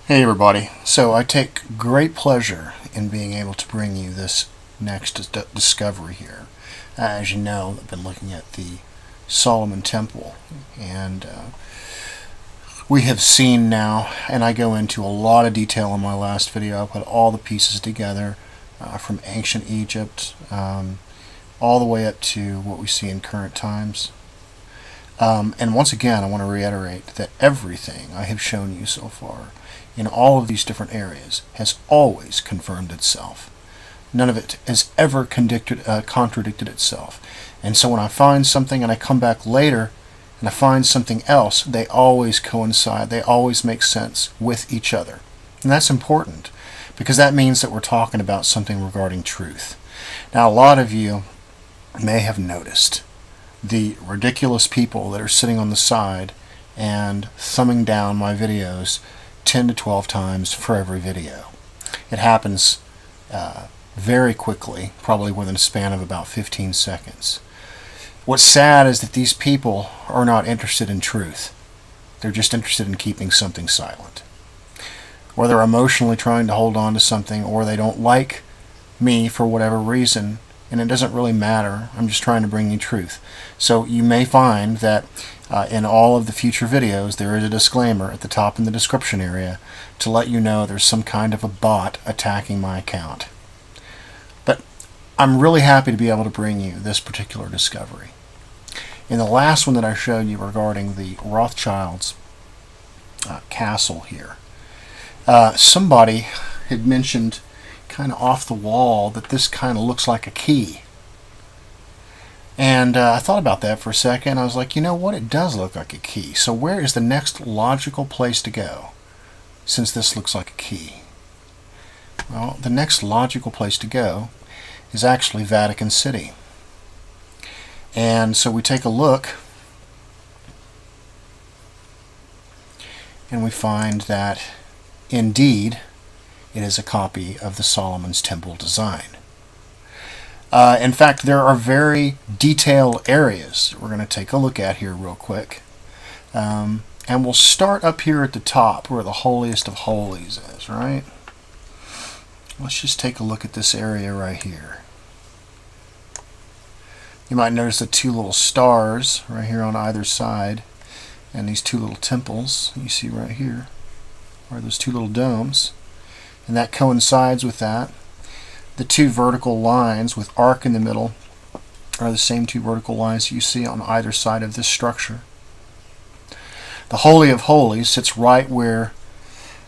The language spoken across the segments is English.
Hey everybody, so I take great pleasure in being able to bring you this next discovery here. As you know, I've been looking at the Solomon Temple, and we have seen now, and I go into a lot of detail in my last video. I put all the pieces together from ancient Egypt all the way up to what we see in current times. And once again, I want to reiterate that everything I have shown you so far in all of these different areas has always confirmed itself. None of it has ever contradicted itself. And so when I find something and I come back later and I find something else, they always coincide. They always make sense with each other. And that's important because that means that we're talking about something regarding truth. Now, a lot of you may have noticed the ridiculous people that are sitting on the side and thumbing down my videos 10 to 12 times for every video. It happens very quickly, probably within a span of about 15 seconds. What's sad is that these people are not interested in truth. They're just interested in keeping something silent. Or they're emotionally trying to hold on to something, or they don't like me for whatever reason, and it doesn't really matter. I'm just trying to bring you truth. So you may find that in all of the future videos there is a disclaimer at the top in the description area to let you know there's some kind of a bot attacking my account. But I'm really happy to be able to bring you this particular discovery. In the last one that I showed you regarding the Rothschilds' castle here, somebody had mentioned kind of off the wall that this kind of looks like a key. And I thought about that for a second. I was like, you know what? It does look like a key. So where is the next logical place to go since this looks like a key? Well, the next logical place to go is actually Vatican City. And so we take a look and we find that indeed it is a copy of the Solomon's Temple design. In fact, there are very detailed areas we're going to take a look at here real quick. And we'll start up here at the top where the holiest of holies is, right? Let's just take a look at this area right here. You might notice the two little stars right here on either side, and these two little temples you see right here, or those two little domes. And that coincides with that. The two vertical lines with arc in the middle are the same two vertical lines you see on either side of this structure. The Holy of Holies sits right where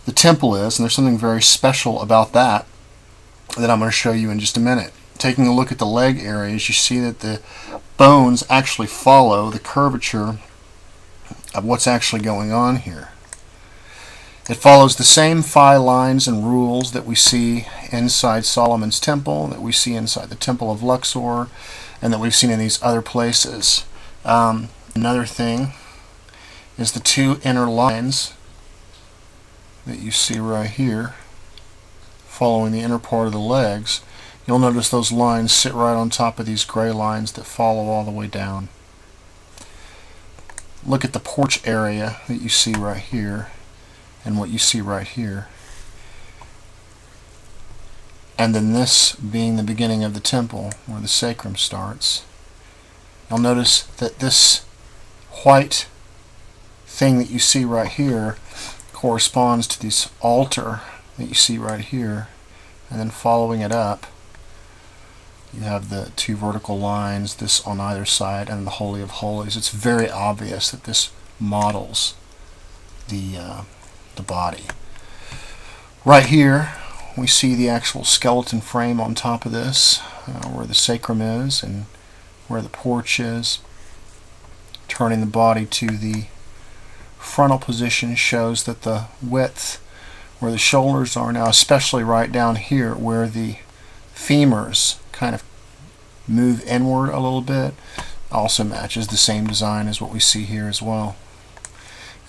the temple is, and there's something very special about that that I'm going to show you in just a minute. Taking a look at the leg areas, you see that the bones actually follow the curvature of what's actually going on here. It follows the same phi lines and rules that we see inside Solomon's Temple, that we see inside the Temple of Luxor, and that we've seen in these other places. Another thing is the two inner lines that you see right here, following the inner part of the legs. You'll notice those lines sit right on top of these gray lines that follow all the way down. Look at the porch area that you see right here, and what you see right here. And then this being the beginning of the temple where the sacrum starts. You'll notice that this white thing that you see right here corresponds to this altar that you see right here, and then following it up you have the two vertical lines, this on either side, and the Holy of Holies. It's very obvious that this models the body. Right here we see the actual skeleton frame on top of this, where the sacrum is and where the porch is. Turning the body to the frontal position shows that the width where the shoulders are now, especially right down here where the femurs kind of move inward a little bit, also matches the same design as what we see here as well.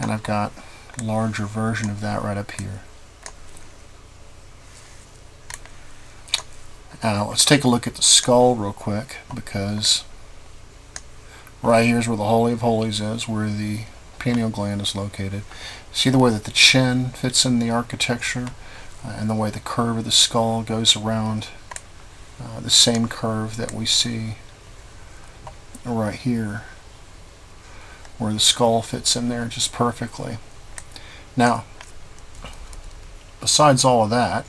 And I've got a larger version of that right up here. Let's take a look at the skull real quick, because right here is where the Holy of Holies is, where the pineal gland is located. See the way that the chin fits in the architecture, and the way the curve of the skull goes around the same curve that we see right here, where the skull fits in there just perfectly. Now, besides all of that,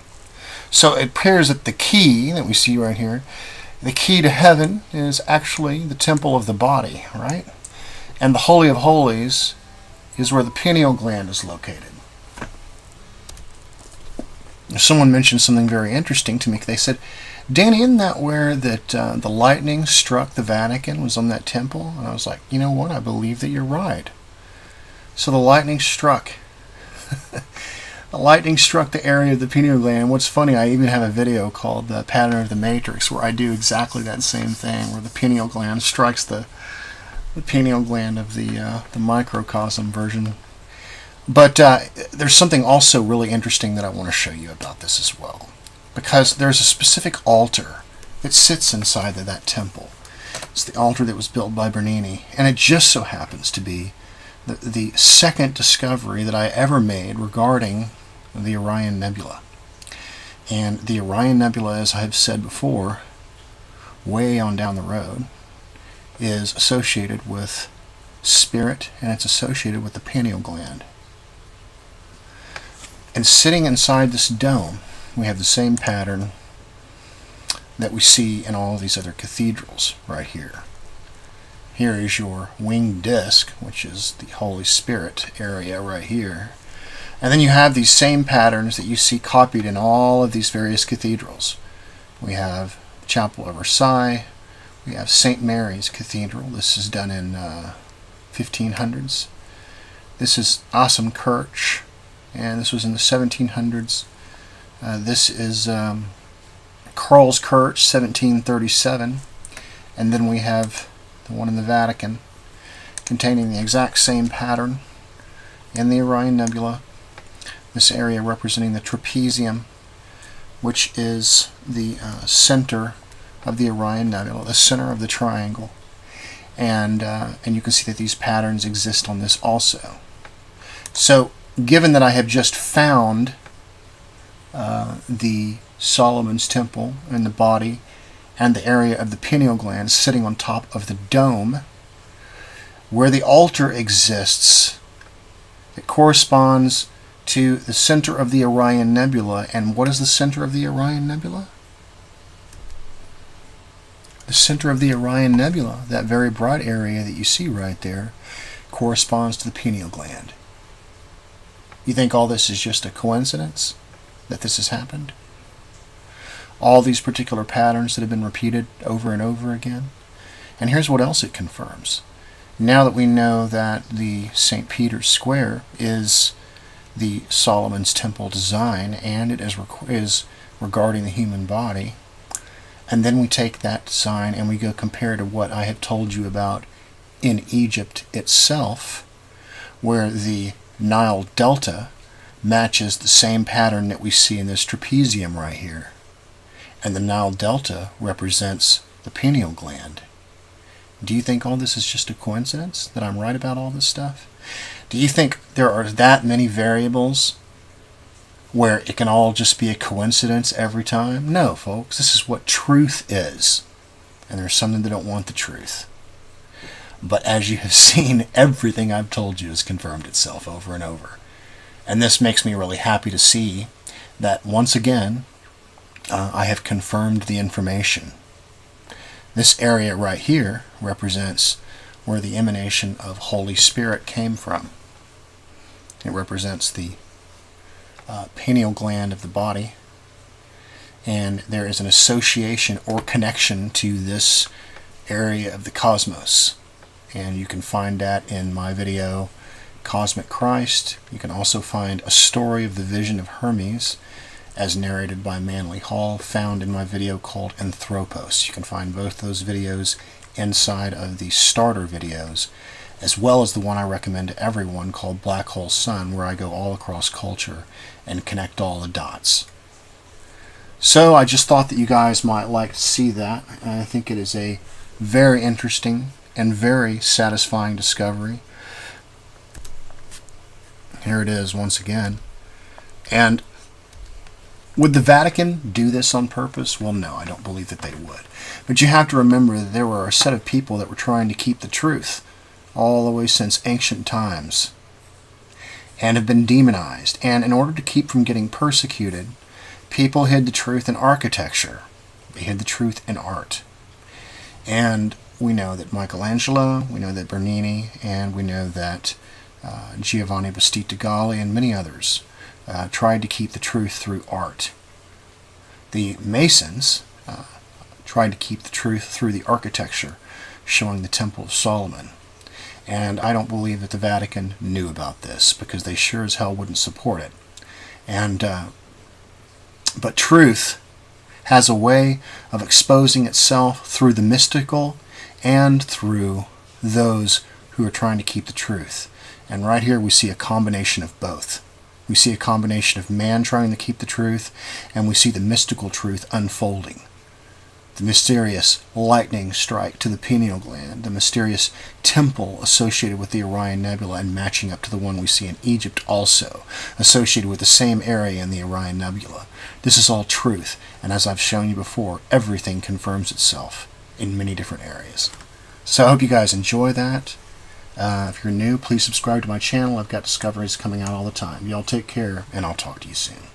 so it appears that the key that we see right here, the key to heaven, is actually the temple of the body, right? And the Holy of Holies is where the pineal gland is located. Someone mentioned something very interesting to me. They said, Danny, isn't that where that the lightning struck the Vatican, was on that temple? And I was like, you know what? I believe that you're right. So the lightning struck. The lightning struck the area of the pineal gland. And what's funny, I even have a video called The Pattern of the Matrix where I do exactly that same thing, where the pineal gland strikes the pineal gland of the microcosm version. But there's something also really interesting that I want to show you about this as well. Because there's a specific altar that sits inside of that temple. It's the altar that was built by Bernini. And it just so happens to be the second discovery that I ever made regarding the Orion Nebula. And the Orion Nebula, as I have said before, way on down the road, is associated with spirit, and it's associated with the pineal gland. And sitting inside this dome, we have the same pattern that we see in all of these other cathedrals right here. Here is your winged disc, which is the Holy Spirit area right here. And then you have these same patterns that you see copied in all of these various cathedrals. We have the Chapel of Versailles. We have St. Mary's Cathedral. This is done in 1500s. This is Awesome Kirch, and this was in the 1700s. This is Karl's Kirch, 1737. And then we have the one in the Vatican, containing the exact same pattern in the Orion Nebula. This area representing the trapezium, which is the center of the Orion Nebula, the center of the triangle. And you can see that these patterns exist on this also. So, given that I have just found the Solomon's Temple in the body and the area of the pineal gland sitting on top of the dome, where the altar exists, it corresponds to the center of the Orion Nebula. And what is the center of the Orion Nebula? The center of the Orion Nebula, that very bright area that you see right there, corresponds to the pineal gland. You think all this is just a coincidence that this has happened? All these particular patterns that have been repeated over and over again? And here's what else it confirms. Now that we know that the St. Peter's Square is the Solomon's Temple design, and it is regarding the human body, and then we take that design and we go compare to what I have told you about in Egypt itself, where the Nile Delta matches the same pattern that we see in this trapezium right here. And the Nile Delta represents the pineal gland. Do you think all this is just a coincidence, that I'm right about all this stuff? Do you think there are that many variables where it can all just be a coincidence every time? No, folks, this is what truth is. And there's some that don't want the truth. But as you have seen, everything I've told you has confirmed itself over and over. And this makes me really happy to see that once again, I have confirmed the information. This area right here represents where the emanation of Holy Spirit came from. It represents the pineal gland of the body, and there is an association or connection to this area of the cosmos. And you can find that in my video, Cosmic Christ. You can also find a story of the vision of Hermes, as narrated by Manly Hall, found in my video called Anthropos. You can find both those videos inside of the starter videos, as well as the one I recommend to everyone called Black Hole Sun, where I go all across culture and connect all the dots. So I just thought that you guys might like to see that. And I think it is a very interesting and very satisfying discovery. Here it is once again. And would the Vatican do this on purpose? Well, no, I don't believe that they would. But you have to remember that there were a set of people that were trying to keep the truth all the way since ancient times and have been demonized. And in order to keep from getting persecuted, people hid the truth in architecture. They hid the truth in art. And we know that Michelangelo, we know that Bernini, and we know that Giovanni Battista Galli and many others tried to keep the truth through art. The Masons tried to keep the truth through the architecture, showing the Temple of Solomon. And I don't believe that the Vatican knew about this, because they sure as hell wouldn't support it. And but truth has a way of exposing itself through the mystical and through those who are trying to keep the truth. And right here we see a combination of both. We see a combination of man trying to keep the truth, and we see the mystical truth unfolding. The mysterious lightning strike to the pineal gland, the mysterious temple associated with the Orion Nebula and matching up to the one we see in Egypt also, associated with the same area in the Orion Nebula. This is all truth, and as I've shown you before, everything confirms itself in many different areas. So I hope you guys enjoy that. If you're new, please subscribe to my channel. I've got discoveries coming out all the time. Y'all take care, and I'll talk to you soon.